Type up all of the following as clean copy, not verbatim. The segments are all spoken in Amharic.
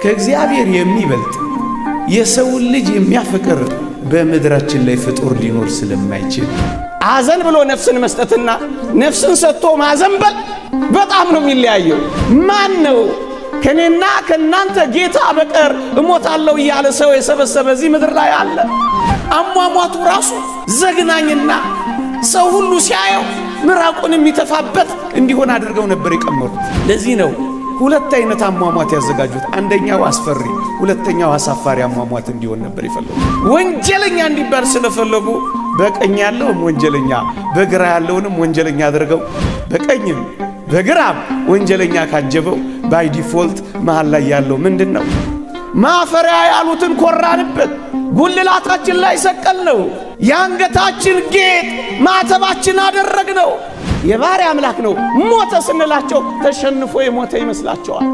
ከእግዚአብሔር የሚበልጥ የሰው ልጅ የሚያፈቅር በመድራችን ላይ ፍጡር ሊኖር ስለማይችል አዘን ብሎ ነፍስን መስጠትና ነፍስን ሰጥቶ ማዘንበል በጣም ነው የሚለያየው። ማን ነው ከኔና ከናንተ ጌታ በቀር እሞታለሁ እያለ ሰው የሰበሰበ እዚህ ምድር ላይ አለ? አሟሟቱ ራሱ ዘግናኝና ሰው ሁሉ ሲያየው ምራቁን የሚተፋበት እንዲሆን አድርገው ነበር የቀመሩት። ለዚህ ነው ሁለት አይነት አሟሟት ያዘጋጁት። አንደኛው አስፈሪ፣ ሁለተኛው አሳፋሪ አሟሟት እንዲሆን ነበር ይፈልጉ። ወንጀለኛ እንዲባል ስለፈለጉ በቀኝ ያለውም ወንጀለኛ በግራ ያለውንም ወንጀለኛ አድርገው በቀኝም በግራም ወንጀለኛ ካጀበው ባይ ዲፎልት መሃል ላይ ያለው ምንድነው? ማፈሪያ ያሉትን ኮራንበት፣ ጉልላታችን ላይ ሰቀልነው፣ ያንገታችን ጌጥ ማተባችን አደረግነው። የባህሪ አምላክ ነው ሞተ ስንላቸው ተሸንፎ የሞተ ይመስላቸዋል።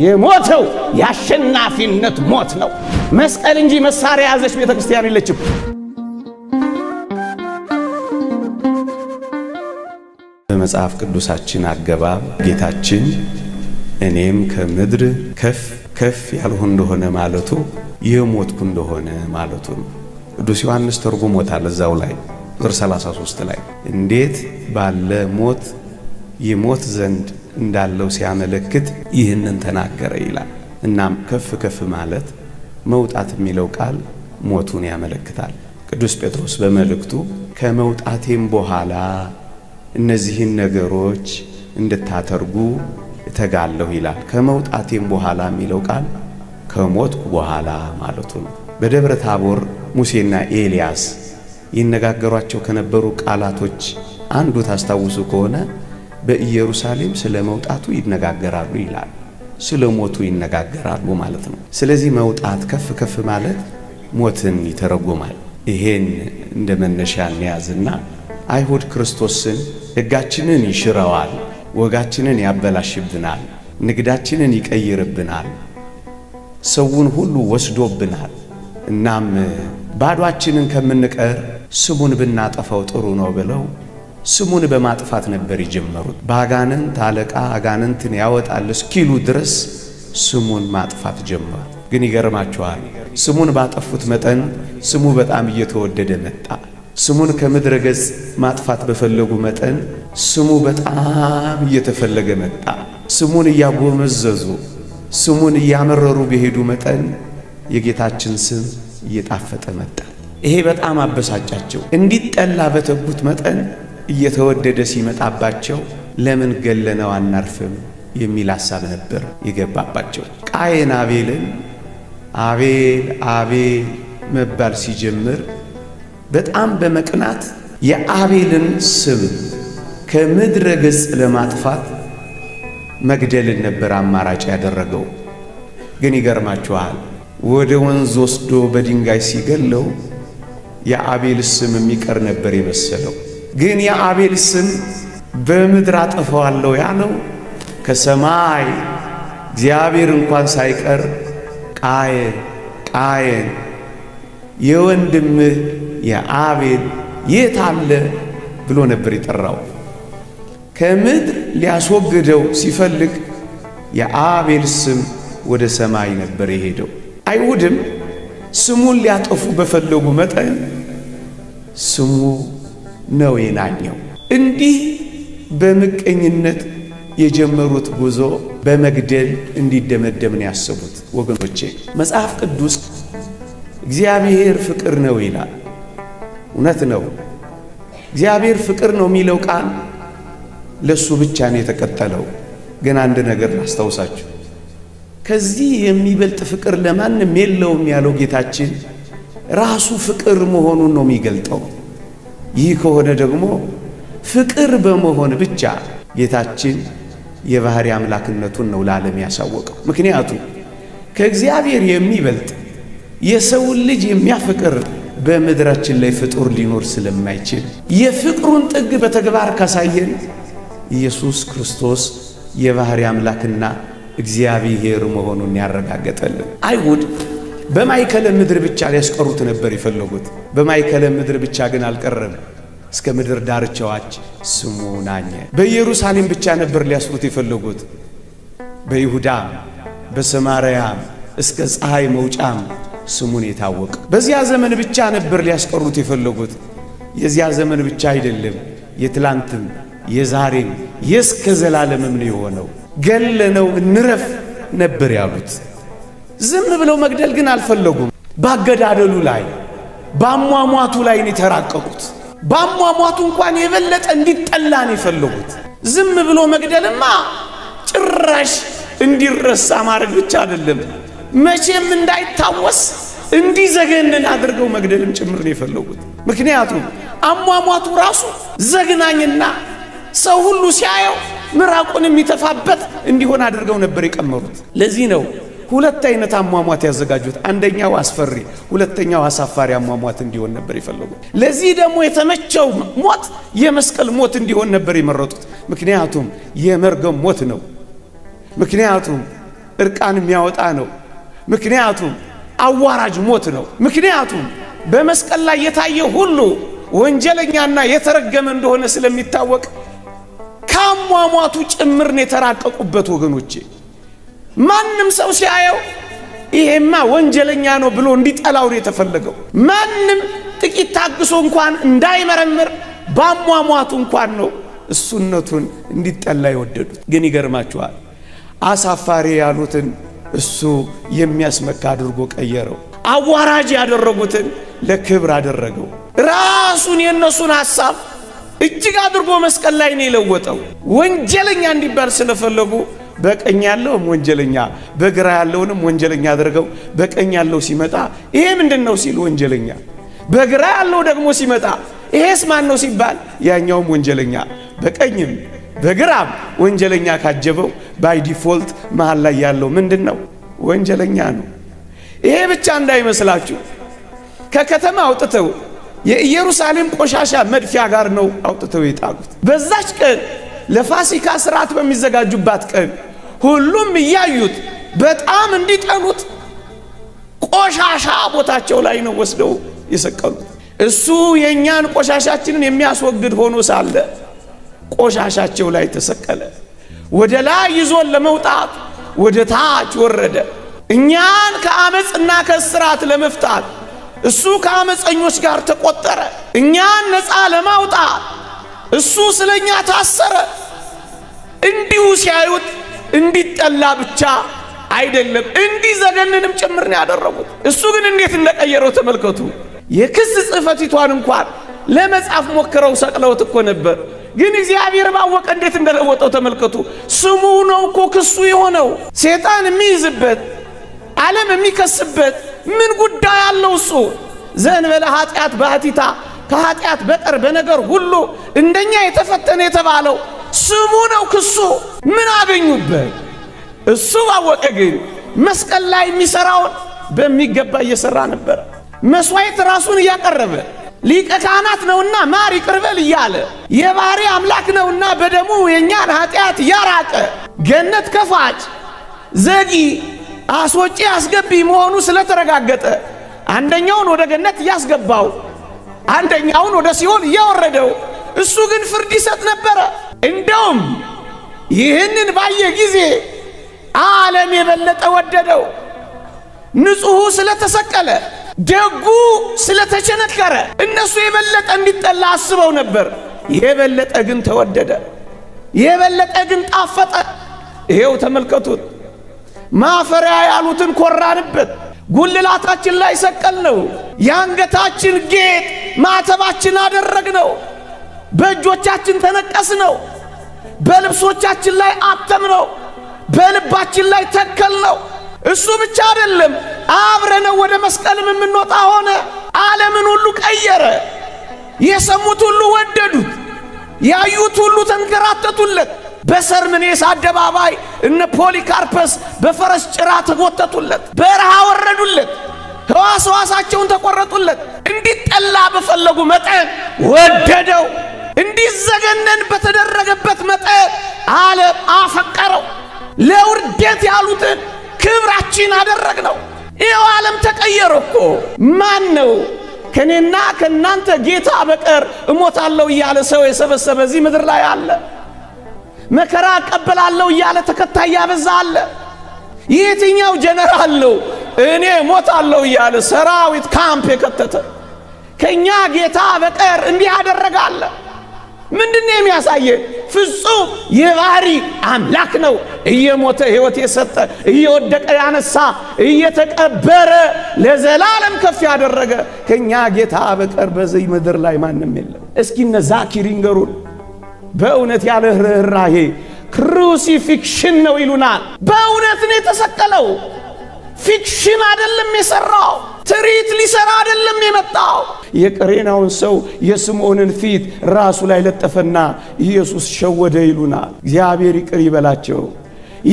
የሞተው የአሸናፊነት ሞት ነው። መስቀል እንጂ መሳሪያ ያዘች ቤተክርስቲያን የለችም። በመጽሐፍ ቅዱሳችን አገባብ ጌታችን እኔም ከምድር ከፍ ከፍ ያልሁ እንደሆነ ማለቱ የሞትኩ እንደሆነ ማለቱ ነው። ቅዱስ ዮሐንስ ተርጉሞታል እዛው ላይ ቁጥር 33 ላይ እንዴት ባለ ሞት ይሞት ዘንድ እንዳለው ሲያመለክት ይህንን ተናገረ ይላል። እናም ከፍ ከፍ ማለት መውጣት የሚለው ቃል ሞቱን ያመለክታል። ቅዱስ ጴጥሮስ በመልእክቱ ከመውጣቴም በኋላ እነዚህን ነገሮች እንድታተርጉ እተጋለሁ ይላል። ከመውጣቴም በኋላ የሚለው ቃል ከሞትኩ በኋላ ማለቱ ነው። በደብረ ታቦር ሙሴና ኤልያስ ይነጋገሯቸው ከነበሩ ቃላቶች አንዱ ታስታውሱ ከሆነ በኢየሩሳሌም ስለ መውጣቱ ይነጋገራሉ ይላል። ስለ ሞቱ ይነጋገራሉ ማለት ነው። ስለዚህ መውጣት ከፍ ከፍ ማለት ሞትን ይተረጎማል። ይሄን እንደ መነሻ እንያዝና አይሁድ ክርስቶስን ሕጋችንን ይሽረዋል፣ ወጋችንን ያበላሽብናል፣ ንግዳችንን ይቀይርብናል፣ ሰውን ሁሉ ወስዶብናል። እናም ባዷችንን ከምንቀር ስሙን ብናጠፋው ጥሩ ነው ብለው ስሙን በማጥፋት ነበር የጀመሩት። በአጋንንት አለቃ አጋንንትን ያወጣል እስኪሉ ድረስ ስሙን ማጥፋት ጀመሩ። ግን ይገርማቸዋል፣ ስሙን ባጠፉት መጠን ስሙ በጣም እየተወደደ መጣ። ስሙን ከምድረ ገጽ ማጥፋት በፈለጉ መጠን ስሙ በጣም እየተፈለገ መጣ። ስሙን እያጎመዘዙ ስሙን እያመረሩ በሄዱ መጠን የጌታችን ስም እየጣፈጠ መጣ። ይሄ በጣም አበሳጫቸው። እንዲጠላ በተጉት መጠን እየተወደደ ሲመጣባቸው ለምን ገለነው አናርፍም የሚል ሐሳብ ነበር የገባባቸው። ቃየን አቤልን አቤል አቤል መባል ሲጀምር በጣም በመቅናት የአቤልን ስም ከምድረ ገጽ ለማጥፋት መግደልን ነበር አማራጭ ያደረገው። ግን ይገርማችኋል፣ ወደ ወንዝ ወስዶ በድንጋይ ሲገለው የአቤል ስም የሚቀር ነበር የመሰለው። ግን የአቤል ስም በምድር አጠፋዋለሁ ያለው ከሰማይ እግዚአብሔር እንኳን ሳይቀር ቃየን ቃየን የወንድምህ የአቤል የት አለ ብሎ ነበር የጠራው። ከምድር ሊያስወግደው ሲፈልግ የአቤል ስም ወደ ሰማይ ነበር የሄደው። አይሁድም ስሙን ሊያጠፉ በፈለጉ መጠን ስሙ ነው የናኘው። እንዲህ በምቀኝነት የጀመሩት ጉዞ በመግደል እንዲደመደም ነው ያሰቡት። ወገኖቼ መጽሐፍ ቅዱስ እግዚአብሔር ፍቅር ነው ይላል። እውነት ነው። እግዚአብሔር ፍቅር ነው የሚለው ቃል ለሱ ብቻ ነው የተቀጠለው። ግን አንድ ነገር ላስታውሳችሁ፣ ከዚህ የሚበልጥ ፍቅር ለማንም የለውም ያለው ጌታችን ራሱ ፍቅር መሆኑን ነው የሚገልጠው። ይህ ከሆነ ደግሞ ፍቅር በመሆን ብቻ ጌታችን የባህሪ አምላክነቱን ነው ለዓለም ያሳወቀው። ምክንያቱም ከእግዚአብሔር የሚበልጥ የሰው ልጅ የሚያፈቅር በመድራችን ላይ ፍጡር ሊኖር ስለማይችል የፍቅሩን ጥግ በተግባር ካሳየን ኢየሱስ ክርስቶስ የባህሪ አምላክና እግዚአብሔር መሆኑን ያረጋገጠልን። አይሁድ በማይከለ ምድር ብቻ ሊያስቀሩት ነበር የፈለጉት። በማይከለ ምድር ብቻ ግን አልቀረም። እስከ ምድር ዳርቻዎች ስሙ ናኘ። በኢየሩሳሌም ብቻ ነበር ሊያስሩት የፈለጉት። በይሁዳም በሰማርያ እስከ ፀሐይ መውጫም ስሙን የታወቀ። በዚያ ዘመን ብቻ ነበር ሊያስቀሩት የፈለጉት። የዚያ ዘመን ብቻ አይደለም፣ የትላንትም የዛሬም የእስከ ዘላለምም ነው የሆነው። ገለነው እንረፍ ነበር ያሉት። ዝም ብለው መግደል ግን አልፈለጉም። ባገዳደሉ ላይ ባሟሟቱ ላይ ነው የተራቀቁት። ባሟሟቱ እንኳን የበለጠ እንዲጠላ ነው የፈለጉት። ዝም ብሎ መግደልማ ጭራሽ እንዲረሳ ማድረግ ብቻ አይደለም፣ መቼም እንዳይታወስ እንዲዘገንን አድርገው መግደልም ጭምር ነው የፈለጉት። ምክንያቱም አሟሟቱ ራሱ ዘግናኝና ሰው ሁሉ ሲያየው ምራቁን የሚተፋበት እንዲሆን አድርገው ነበር የቀመሩት። ለዚህ ነው ሁለት አይነት አሟሟት ያዘጋጁት። አንደኛው አስፈሪ፣ ሁለተኛው አሳፋሪ አሟሟት እንዲሆን ነበር የፈለጉት። ለዚህ ደግሞ የተመቸው ሞት የመስቀል ሞት እንዲሆን ነበር የመረጡት። ምክንያቱም የመርገም ሞት ነው። ምክንያቱም እርቃን የሚያወጣ ነው። ምክንያቱም አዋራጅ ሞት ነው። ምክንያቱም በመስቀል ላይ የታየ ሁሉ ወንጀለኛና የተረገመ እንደሆነ ስለሚታወቅ ከአሟሟቱ ጭምር ነው የተራቀቁበት። ወገኖቼ ማንም ሰው ሲያየው ይሄማ ወንጀለኛ ነው ብሎ እንዲጠላው ነው የተፈለገው። ማንም ጥቂት ታግሶ እንኳን እንዳይመረምር በአሟሟቱ እንኳን ነው እሱነቱን እንዲጠላ የወደዱት። ግን ይገርማችኋል፣ አሳፋሪ ያሉትን እሱ የሚያስመካ አድርጎ ቀየረው። አዋራጅ ያደረጉትን ለክብር አደረገው። ራሱን የነሱን ሐሳብ እጅግ አድርጎ መስቀል ላይ ነው የለወጠው። ወንጀለኛ እንዲባል ስለፈለጉ በቀኝ ያለውም ወንጀለኛ በግራ ያለውንም ወንጀለኛ አድርገው በቀኝ ያለው ሲመጣ ይሄ ምንድነው ሲል ወንጀለኛ፣ በግራ ያለው ደግሞ ሲመጣ ይሄስ ማን ነው ሲባል ያኛውም ወንጀለኛ፣ በቀኝም በግራም ወንጀለኛ ካጀበው ባይ ዲፎልት መሃል ላይ ያለው ምንድነው? ወንጀለኛ ነው። ይሄ ብቻ እንዳይመስላችሁ ከከተማ አውጥተው የኢየሩሳሌም ቆሻሻ መድፊያ ጋር ነው አውጥተው የጣሉት። በዛች ቀን ለፋሲካ ሥርዓት በሚዘጋጁባት ቀን ሁሉም እያዩት በጣም እንዲጠሉት ቆሻሻ ቦታቸው ላይ ነው ወስደው የሰቀሉት። እሱ የኛን ቆሻሻችንን የሚያስወግድ ሆኖ ሳለ ቆሻሻቸው ላይ ተሰቀለ። ወደ ላይ ይዞን ለመውጣት ወደ ታች ወረደ። እኛን ከአመጽና ከስራት ለመፍታት እሱ ከአመፀኞች ጋር ተቆጠረ። እኛን ነፃ ለማውጣት እሱ ስለኛ ታሰረ። እንዲሁ ሲያዩት እንዲጠላ ብቻ አይደለም እንዲዘገንንም ጭምር ነው ያደረጉት። እሱ ግን እንዴት እንደቀየረው ተመልከቱ። የክስ ጽሕፈቲቷን እንኳን ለመጻፍ ሞክረው ሰቅለውት እኮ ነበር። ግን እግዚአብሔር ባወቀ እንዴት እንደለወጠው ተመልከቱ። ስሙ ነው እኮ ክሱ የሆነው። ሰይጣን የሚይዝበት ዓለም የሚከስበት ምን ጉዳይ አለው? እሱ ዘእንበለ ኃጢአት ባሕቲታ ከኃጢአት በቀር በነገር ሁሉ እንደኛ የተፈተነ የተባለው ስሙ ነው ክሱ። ምን አገኙበት? እሱ ባወቀ ግን መስቀል ላይ የሚሰራውን በሚገባ እየሰራ ነበር። መስዋዕት ራሱን እያቀረበ ሊቀ ካህናት ነውና ማር ይቅርበል እያለ የባህሪ አምላክ ነውና በደሙ የኛን ኃጢአት ያራቀ ገነት ከፋጭ ዘጊ አስወጪ አስገቢ መሆኑ ስለተረጋገጠ አንደኛውን ወደ ገነት ያስገባው አንደኛውን ወደ ሲኦል ያወረደው እሱ ግን ፍርድ ይሰጥ ነበር። እንደውም ይህንን ባየ ጊዜ ዓለም የበለጠ ወደደው። ንጹሑ ስለተሰቀለ ደጉ ስለተቸነከረ እነሱ የበለጠ እንዲጠላ አስበው ነበር። የበለጠ ግን ተወደደ፣ የበለጠ ግን ጣፈጠ። ይሄው ተመልከቱት። ማፈሪያ ያሉትን ኮራንበት፣ ጉልላታችን ላይ ሰቀልነው፣ የአንገታችን ጌጥ ማተባችን አደረግነው፣ በእጆቻችን ተነቀስነው፣ በልብሶቻችን ላይ አተምነው፣ በልባችን ላይ ተከልነው። እሱ ብቻ አይደለም፣ አብረነው ወደ መስቀልም የምንወጣ ሆነ። ዓለምን ሁሉ ቀየረ። የሰሙት ሁሉ ወደዱት፣ ያዩት ሁሉ ተንከራተቱለት። በሰርምኔስ አደባባይ እነ ፖሊካርፐስ በፈረስ ጭራ ተጎተቱለት፣ በረሃ ወረዱለት፣ ሕዋሳቸውን ተቆረጡለት። እንዲጠላ በፈለጉ መጠን ወደደው። እንዲዘገነን በተደረገበት መጠን ዓለም አፈቀረው። ለውርደት ያሉትን ክብራችን አደረግነው። ይኸው ዓለም ተቀየረ እኮ። ማን ነው ከኔና ከናንተ ጌታ በቀር እሞታለሁ እያለ ሰው የሰበሰበ እዚህ ምድር ላይ አለ? መከራ እቀበላለሁ እያለ ተከታይ ያበዛ አለ? የትኛው ጀነራል ነው እኔ ሞታለሁ እያለ ሰራዊት ካምፕ የከተተ? ከኛ ጌታ በቀር እንዲህ ያደረጋለ? ምንድነው የሚያሳየን? ፍጹም የባህሪ አምላክ ነው። እየሞተ ሕይወት የሰጠ፣ እየወደቀ ያነሳ፣ እየተቀበረ ለዘላለም ከፍ ያደረገ ከኛ ጌታ በቀር በዚህ ምድር ላይ ማንም የለም። እስኪ እነ ዛኪር ይንገሩን። በእውነት ያለ ርኅራኄ ክሩሲፊክሽን ነው ይሉናል። በእውነት ነው የተሰቀለው። ፊክሽን አይደለም የሰራው። ትርኢት ሊሰራ አይደለም የመጣው። የቀሬናውን ሰው የስምዖንን ፊት ራሱ ላይ ለጠፈና ኢየሱስ ሸወደ ይሉናል። እግዚአብሔር ይቅር ይበላቸው።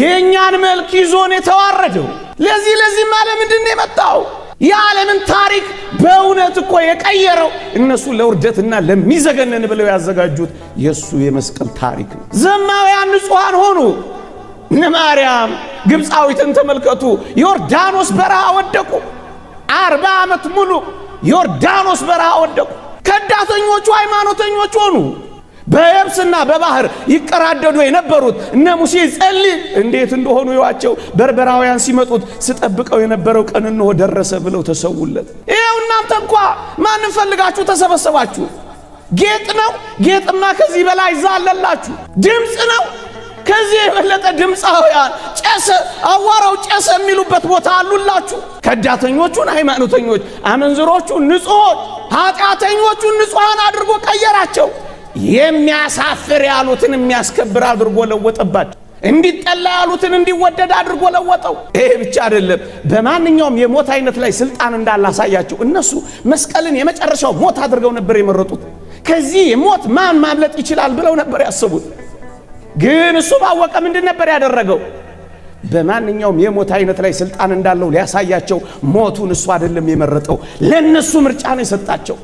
የኛን መልክ ይዞን የተዋረደው ለዚህ ማለት ምንድነው የመጣው? የዓለምን ታሪክ በእውነት እኮ የቀየረው እነሱ ለውርደትና ለሚዘገነን ብለው ያዘጋጁት የሱ የመስቀል ታሪክ ነው። ዘማውያን ንጹሃን ሆኑ። እነ ማርያም ግብፃዊትን ተመልከቱ። ዮርዳኖስ በረሃ ወደቁ። 40 ዓመት ሙሉ ዮርዳኖስ በረሃ ወደቁ። ከዳተኞቹ ሃይማኖተኞች ሆኑ። በየብስና በባህር ይቀራደዱ የነበሩት እነ ሙሴ ጸልይ እንዴት እንደሆኑ ይዋቸው። በርበራውያን ሲመጡት ስጠብቀው የነበረው ቀን እንሆ ደረሰ ብለው ተሰውለት። ይሄው እናንተ እንኳን ማንን ፈልጋችሁ ተሰበሰባችሁ? ጌጥ ነው። ጌጥማ ከዚህ በላይ ዛለላችሁ። ድምጽ ነው። ከዚህ የበለጠ ድምጻውያን ጨሰ፣ አዋራው ጨሰ የሚሉበት ቦታ አሉላችሁ። ከዳተኞቹን ሃይማኖተኞች፣ አመንዝሮቹን ንጹሖች፣ ኃጢአተኞቹን ንጹሃን አድርጎ ቀየራቸው። የሚያሳፍር ያሉትን የሚያስከብር አድርጎ ለወጠባቸው። እንዲጠላ ያሉትን እንዲወደድ አድርጎ ለወጠው። ይሄ ብቻ አይደለም፣ በማንኛውም የሞት አይነት ላይ ስልጣን እንዳላሳያቸው እነሱ መስቀልን የመጨረሻው ሞት አድርገው ነበር የመረጡት። ከዚህ ሞት ማን ማምለጥ ይችላል ብለው ነበር ያሰቡት። ግን እሱ ባወቀ ምንድን ነበር ያደረገው? በማንኛውም የሞት አይነት ላይ ስልጣን እንዳለው ሊያሳያቸው ሞቱን እሱ አይደለም የመረጠው፣ ለነሱ ምርጫ ነው የሰጣቸው።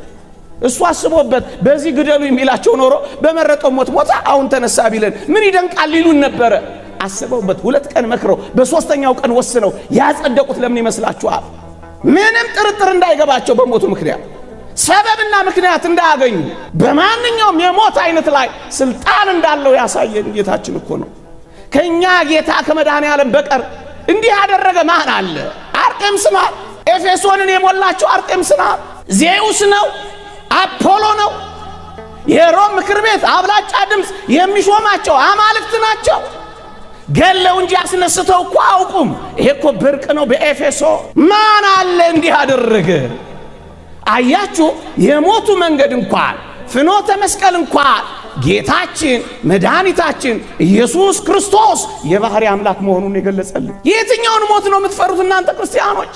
እሱ አስቦበት በዚህ ግደሉ የሚላቸው ኖሮ በመረጠው ሞት ሞታ አሁን ተነሳ ቢለን ምን ይደንቃል ይሉን ነበረ። አስበውበት 2 ቀን መክረው በሶስተኛው ቀን ወስነው ያጸደቁት ለምን ይመስላችኋል? ምንም ጥርጥር እንዳይገባቸው በሞቱ ምክንያት ሰበብና ምክንያት እንዳያገኙ በማንኛውም የሞት አይነት ላይ ስልጣን እንዳለው ያሳየን ጌታችን እኮ ነው። ከኛ ጌታ ከመድኃኔ ዓለም በቀር እንዲህ ያደረገ ማን አለ? አርጤምስ ናት። ኤፌሶንን የሞላቸው አርጤምስ ናት። ዜውስ ነው። አፖሎ ነው። የሮም ምክር ቤት አብላጫ ድምፅ የሚሾማቸው አማልክት ናቸው። ገለው እንጂ አስነስተው እኮ አውቁም። ይሄ እኮ ብርቅ ነው። በኤፌሶ ማን አለ እንዲህ ያደረገ? አያችሁ፣ የሞቱ መንገድ እንኳን ፍኖተ መስቀል እንኳን ጌታችን መድኃኒታችን ኢየሱስ ክርስቶስ የባህሪ አምላክ መሆኑን የገለጸልን። የትኛውን ሞት ነው የምትፈሩት እናንተ ክርስቲያኖች?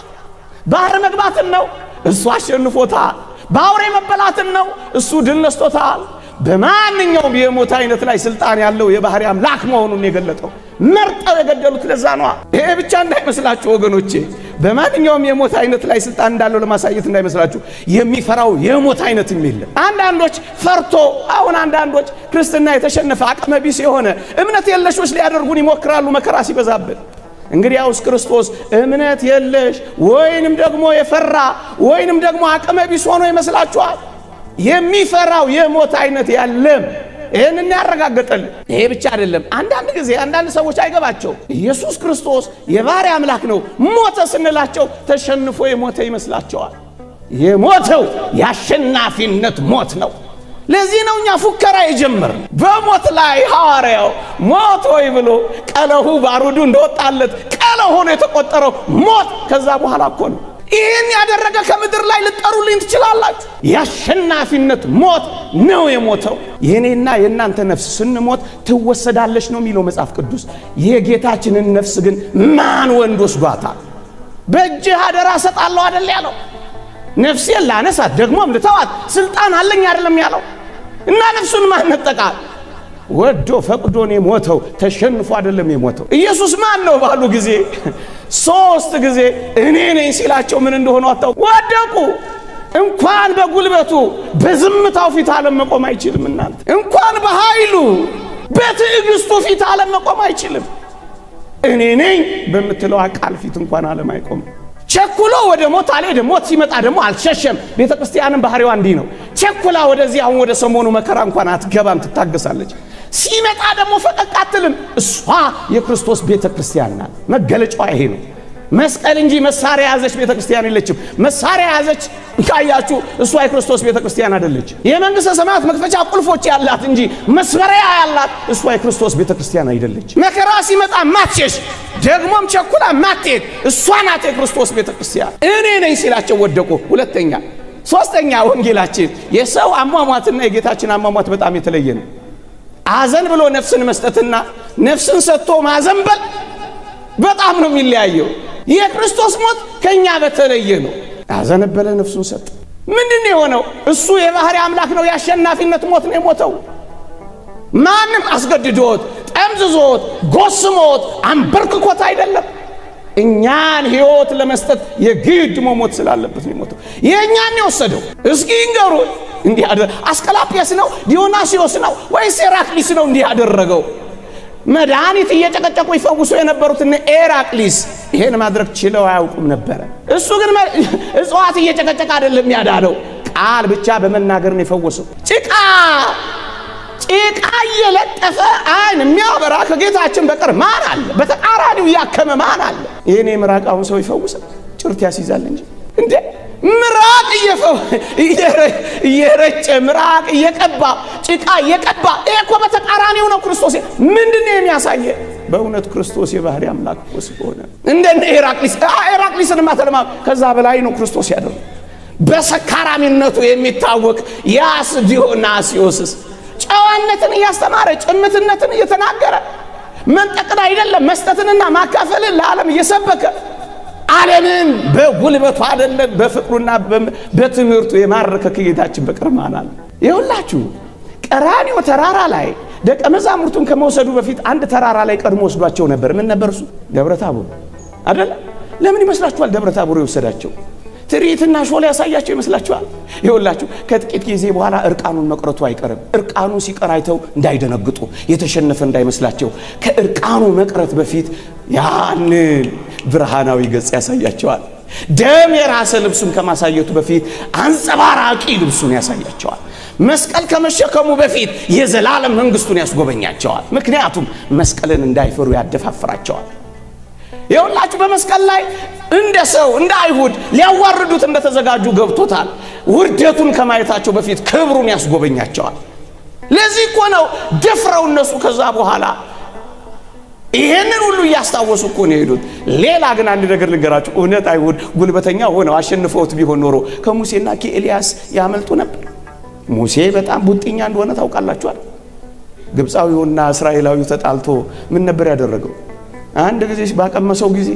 ባህር መግባትን ነው? እሱ አሸንፎታል። ባውሬ መበላትን ነው? እሱ ድል ነስቶታል። በማንኛውም የሞት አይነት ላይ ስልጣን ያለው የባህሪ አምላክ መሆኑን የገለጠው መርጠው የገደሉት ለዛ ነው። ይሄ ብቻ እንዳይመስላችሁ ወገኖቼ፣ በማንኛውም የሞት አይነት ላይ ስልጣን እንዳለው ለማሳየት እንዳይመስላችሁ የሚፈራው የሞት አይነትም የለም። አንዳንዶች ፈርቶ አሁን አንዳንዶች ክርስትና የተሸነፈ አቅመ ቢስ የሆነ እምነት የለሾች ሊያደርጉን ይሞክራሉ መከራ ሲበዛብን። እንግዲያውስ ክርስቶስ እምነት የለሽ ወይንም ደግሞ የፈራ ወይንም ደግሞ አቅመ ቢስ ሆኖ ይመስላችኋል? የሚፈራው የሞት አይነት ያለም ይሄንን ያረጋግጣል። ይሄ ብቻ አይደለም። አንዳንድ ጊዜ አንዳንድ ሰዎች አይገባቸው ኢየሱስ ክርስቶስ የባህሪ አምላክ ነው ሞተ ስንላቸው ተሸንፎ የሞተ ይመስላቸዋል። የሞተው የአሸናፊነት ሞት ነው። ለዚህ ነው እኛ ፉከራ የጀመርን። በሞት ላይ ሐዋርያው ሞት ወይ ብሎ ቀለሁ ባሩዱ እንደወጣለት ቀለሁ ሆኖ የተቆጠረው ሞት ከዛ በኋላ እኮ ነው። ይህን ያደረገ ከምድር ላይ ልጠሩልኝ ትችላላችሁ? የአሸናፊነት ሞት ነው የሞተው። የኔና የእናንተ ነፍስ ስንሞት ትወሰዳለች ነው የሚለው መጽሐፍ ቅዱስ። የጌታችንን ነፍስ ግን ማን ወንድ ወስዷታል? በእጅህ አደራ ሰጣለሁ አይደል ያለው? ነፍሴን ላነሳት ደግሞም ልተዋት ስልጣን አለኝ አይደለም ያለው? እና ነፍሱን ማን ነጠቃል? ወዶ ፈቅዶን የሞተው ተሸንፎ አይደለም የሞተው። ኢየሱስ ማን ነው ባሉ ጊዜ 3 ጊዜ እኔ ነኝ ሲላቸው ምን እንደሆነ አጣው። ወደቁ። እንኳን በጉልበቱ በዝምታው ፊት ዓለም መቆም አይችልም። እናንተ እንኳን በኃይሉ በትዕግስቱ ፊት ዓለም መቆም አይችልም። እኔ ነኝ በምትለው ቃል ፊት እንኳን ዓለም አይቆምም። ቸኩሎ ወደ ሞት አልሄደ። ሞት ሲመጣ ደግሞ አልሸሸም። ቤተክርስቲያንን ባህሪዋ እንዲህ ነው። ቸኩላ ወደዚህ አሁን ወደ ሰሞኑ መከራ እንኳን አትገባም፣ ትታገሳለች። ሲመጣ ደግሞ ፈቀቅ አትልም። እሷ የክርስቶስ ቤተክርስቲያን ናት። መገለጫዋ ይሄ ነው። መስቀል እንጂ መሳሪያ ያዘች ቤተክርስቲያን የለችም። መሳሪያ ያዘች ካያችሁ እሷ የክርስቶስ ቤተክርስቲያን አይደለች። የመንግስተ ሰማያት መክፈቻ ቁልፎች ያላት እንጂ መስመሪያ ያላት እሷ የክርስቶስ ቤተክርስቲያን አይደለች። መከራ ሲመጣ ማትሸሽ ደግሞም ቸኩላ ማትሄድ እሷ ናት የክርስቶስ ቤተክርስቲያን። እኔ ነኝ ሲላቸው ወደቁ። ሁለተኛ ሶስተኛ ወንጌላችን የሰው አሟሟትና የጌታችን አሟሟት በጣም የተለየ ነው። አዘን ብሎ ነፍስን መስጠትና ነፍስን ሰጥቶ ማዘንበል በጣም ነው የሚለያየው። የክርስቶስ ሞት ከኛ በተለየ ነው። አዘነበለ ነፍሱን ሰጠ። ምንድነው የሆነው? እሱ የባህሪ አምላክ ነው። የአሸናፊነት ሞት ነው የሞተው። ማንም አስገድዶት ጠምዝዞት ጎስሞት አንበርክኮት አይደለም። እኛን ሕይወት ለመስጠት የግድ መሞት ስላለበት ነው የሞተው። የእኛን የወሰደው እስኪ እንገሩን። እንዲህ አስቀላጵያስ ነው ዲዮናስዮስ ነው ወይስ ኤራቅሊስ ነው እንዲህ ያደረገው? መድኃኒት እየጨቀጨቁ ይፈውሱ የነበሩትን ኤራቅሊስ ይሄን ማድረግ ችለው አያውቁም ነበር። እሱ ግን እጽዋት እየጨቀጨቀ አይደለም ያዳነው፣ ቃል ብቻ በመናገር ነው የፈወሰው። ጭቃ እየለጠፈ አይን የሚያበራ ከጌታችን በቀር ማን አለ? በተቃራኒው ያከመ ማን አለ? ይሄን የምራቃውን ሰው ይፈውሳል? ጭርት ያስይዛል እንጂ እንዴ! ምራቅ እየረጨ ምራቅ እየቀባ ጭቃ እየቀባ እኮ በተቃራኒው ነው ክርስቶስ። ምንድነው የሚያሳየ? በእውነት ክርስቶስ የባህሪ አምላክ ሆነ። እንደነ ኤራቅሊስንማ ተለማ ከዛ በላይ ነው ክርስቶስ ያደረገው። በሰካራሚነቱ የሚታወቅ ያስ ዲዮናስዮስስ ጨዋነትን እያስተማረ ጭምትነትን እየተናገረ መንጠቅን አይደለም መስጠትንና ማካፈልን ለዓለም እየሰበከ ዓለምን በጉልበቱ አይደለም በፍቅሩና በትምህርቱ የማረከ ከጌታችን በቀር ማን አለ? ይኸውላችሁ ቀራንዮ ተራራ ላይ ደቀ መዛሙርቱን ከመውሰዱ በፊት አንድ ተራራ ላይ ቀድሞ ወስዷቸው ነበር። ምን ነበር እሱ? ደብረ ታቦር አይደለ? ለምን ይመስላችኋል ደብረ ታቦር የወሰዳቸው? ትርኢትና ሾላ ያሳያቸው ይመስላችኋል? ይኸውላችሁ ከጥቂት ጊዜ በኋላ እርቃኑን መቅረቱ አይቀርም። እርቃኑ ሲቀር አይተው እንዳይደነግጡ የተሸነፈ እንዳይመስላቸው ከእርቃኑ መቅረት በፊት ያን ብርሃናዊ ገጽ ያሳያቸዋል። ደም የራሰ ልብሱን ከማሳየቱ በፊት አንጸባራቂ ልብሱን ያሳያቸዋል። መስቀል ከመሸከሙ በፊት የዘላለም መንግስቱን ያስጎበኛቸዋል። ምክንያቱም መስቀልን እንዳይፈሩ ያደፋፍራቸዋል። ይኸውላችሁ በመስቀል ላይ እንደ ሰው እንደ አይሁድ ሊያዋርዱት እንደተዘጋጁ ገብቶታል። ውርደቱን ከማየታቸው በፊት ክብሩን ያስጎበኛቸዋል። ለዚህ እኮ ነው ደፍረው እነሱ ከዛ በኋላ ይሄንን ሁሉ እያስታወሱ እኮ ነው የሄዱት። ሌላ ግን አንድ ነገር ልንገራችሁ። እውነት አይሁድ ጉልበተኛ ሆነው አሸንፈውት ቢሆን ኖሮ ከሙሴና ከኤልያስ ያመልጡ ነበር። ሙሴ በጣም ቡጥኛ እንደሆነ ታውቃላችኋል። ግብፃዊውና እስራኤላዊው ተጣልቶ ምን ነበር ያደረገው? አንድ ጊዜ ባቀመሰው ጊዜ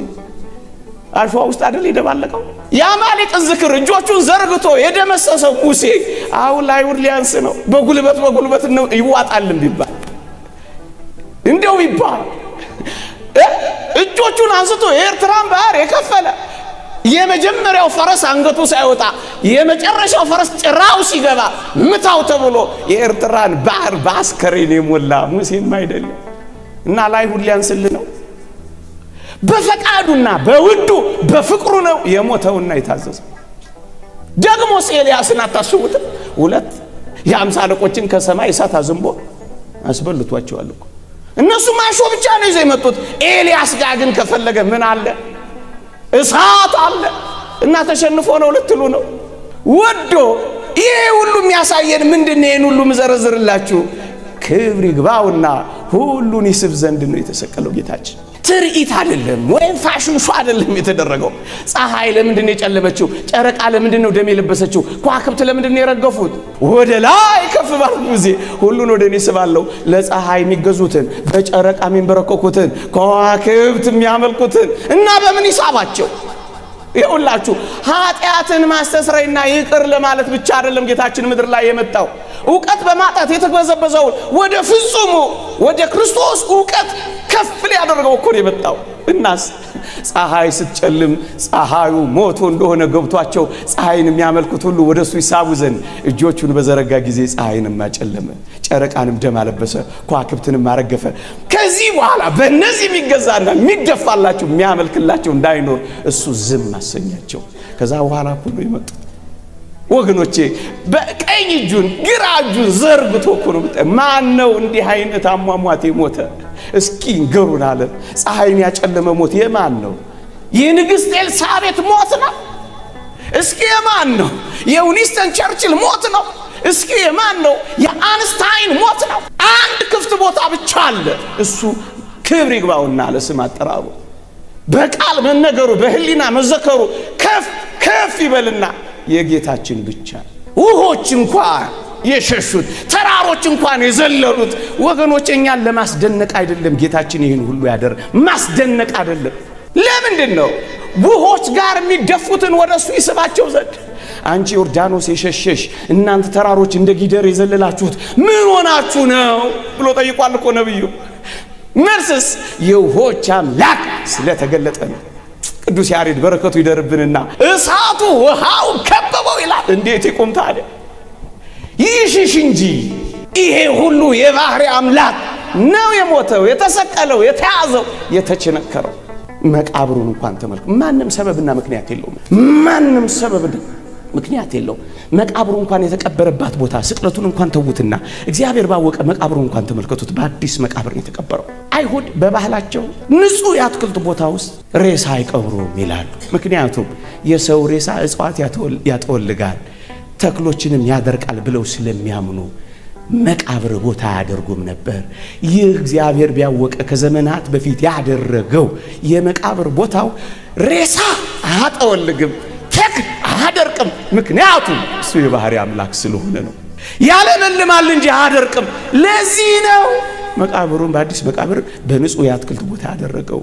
አሸዋ ውስጥ አይደል ይደባለቀው? የአማሌቅን ዝክር እጆቹን ዘርግቶ የደመሰሰው ሙሴ አሁን ለአይሁድ ሊያንስ ነው። በጉልበት ነው ይዋጣልም ቢባል እንደው ቢባል እጆቹን አንስቶ የኤርትራን ባህር የከፈለ የመጀመሪያው ፈረስ አንገቱ ሳይወጣ የመጨረሻው ፈረስ ጭራው ሲገባ ምታው ተብሎ የኤርትራን ባህር በአስከሬን የሞላ ሙሴም አይደለም እና ለአይሁድ ሊያንስል ነው። በፈቃዱና በውዱ በፍቅሩ ነው የሞተውና የታዘዘው። ደግሞ ኤልያስን አታስቡትም? ሁለት የአምሳ አለቆችን ከሰማይ እሳት አዝንቦ አስበልቷቸዋል እኮ። እነሱ ማሾ ብቻ ነው ይዘው የመጡት። ኤልያስ ጋር ግን ከፈለገ ምን አለ? እሳት አለ። እና ተሸንፎ ነው ልትሉ ነው? ወዶ ይሄ ሁሉ የሚያሳየን ምንድነው? ይሄን ሁሉ መዘረዝርላችሁ ክብር ይግባውና ሁሉን ይስብ ዘንድ ነው የተሰቀለው ጌታችን። ትርኢት አይደለም ወይም ፋሽን ሾው አይደለም የተደረገው። ፀሐይ ለምንድን ነው የጨለመችው? ጨረቃ ለምንድን ነው ደም የለበሰችው? ከዋክብት ለምንድን ነው የረገፉት? ወደ ላይ ከፍ ባሉ ጊዜ ሁሉን ወደ እኔ ስባለው። ለፀሐይ የሚገዙትን በጨረቃ የሚንበረከኩትን ከዋክብት የሚያመልኩትን እና በምን ይሳባቸው? ይኸውላችሁ ኃጢአትን ማስተስረይና ይቅር ለማለት ብቻ አይደለም ጌታችን ምድር ላይ የመጣው። ዕውቀት በማጣት የተግበዘበዘው ወደ ፍጹሙ ወደ ክርስቶስ ዕውቀት ከፍ ሊያደርገው እኮ ነው የመጣው። እናስ ፀሐይ ስትጨልም ፀሐዩ ሞቶ እንደሆነ ገብቷቸው ፀሐይን የሚያመልኩት ሁሉ ወደሱ ይሳቡ ዘንድ እጆቹን በዘረጋ ጊዜ ፀሐይንም አጨለመ፣ ጨረቃንም ደም አለበሰ፣ ከዋክብትንም አረገፈ። ከዚህ በኋላ በእነዚህ የሚገዛና የሚደፋላቸው የሚያመልክላቸው እንዳይኖር እሱ ዝም አሰኛቸው። ከዛ በኋላ ሁሉ ይመጡ ወገኖቼ በቀኝ እጁን ግራ እጁን ዘርግቶ እኮ ነው። ማን ነው እንዲህ አይነት አሟሟት የሞተ? እስኪ ንገሩን አለ። ፀሐይን ያጨለመ ሞት የማን ነው? የንግሥት ኤልሳቤጥ ሞት ነው? እስኪ የማን ነው? የዊንስተን ቸርችል ሞት ነው? እስኪ የማን ነው? የአንስታይን ሞት ነው? አንድ ክፍት ቦታ ብቻ አለ። እሱ ክብር ይግባውና ለስም አጠራሩ በቃል መነገሩ በህሊና መዘከሩ ከፍ ይበልና የጌታችን ብቻ። ውሆች እንኳን የሸሹት ተራሮች እንኳን የዘለሉት ወገኖች እኛን ለማስደነቅ አይደለም። ጌታችን ይህን ሁሉ ያደረ ማስደነቅ አይደለም። ለምንድን ነው? ውሆች ጋር የሚደፉትን ወደሱ ይስባቸው ዘንድ። አንቺ ዮርዳኖስ የሸሸሽ እናንተ ተራሮች እንደ ጊደር የዘለላችሁት ምን ሆናችሁ ነው ብሎ ጠይቋል እኮ ነብዩ። መልስስ የውሆች አምላክ ስለተገለጠ ነው። ቅዱስ ያሬድ በረከቱ ይደርብንና እሳቱ ውሃው ከበበው ይላል። እንዴት ይቆም ታዲያ? ይሽሽ እንጂ ይሄ ሁሉ የባህሪ አምላክ ነው የሞተው፣ የተሰቀለው፣ የተያዘው፣ የተቸነከረው። መቃብሩን እንኳን ተመልከቱ። ማንም ሰበብና ምክንያት የለውም። ማንም ሰበብና ምክንያት የለውም። መቃብሩ እንኳን የተቀበረባት ቦታ ስቅለቱን እንኳን ተውትና እግዚአብሔር ባወቀ መቃብሩን እንኳን ተመልከቱት። በአዲስ መቃብር ነው የተቀበረው። አይሁድ በባህላቸው ንጹህ የአትክልት ቦታ ውስጥ ሬሳ አይቀብሩም ይላሉ። ምክንያቱም የሰው ሬሳ እጽዋት ያጠወልጋል ተክሎችንም ያደርቃል ብለው ስለሚያምኑ መቃብር ቦታ ያደርጉም ነበር። ይህ እግዚአብሔር ቢያወቀ ከዘመናት በፊት ያደረገው የመቃብር ቦታው ሬሳ አያጠወልግም ተክል አያደርቅም። ምክንያቱም እሱ የባህሪ አምላክ ስለሆነ ነው። ያለመልማል እንጂ አያደርቅም። ለዚህ ነው መቃብሩን በአዲስ መቃብር በንጹህ የአትክልት ቦታ ያደረገው።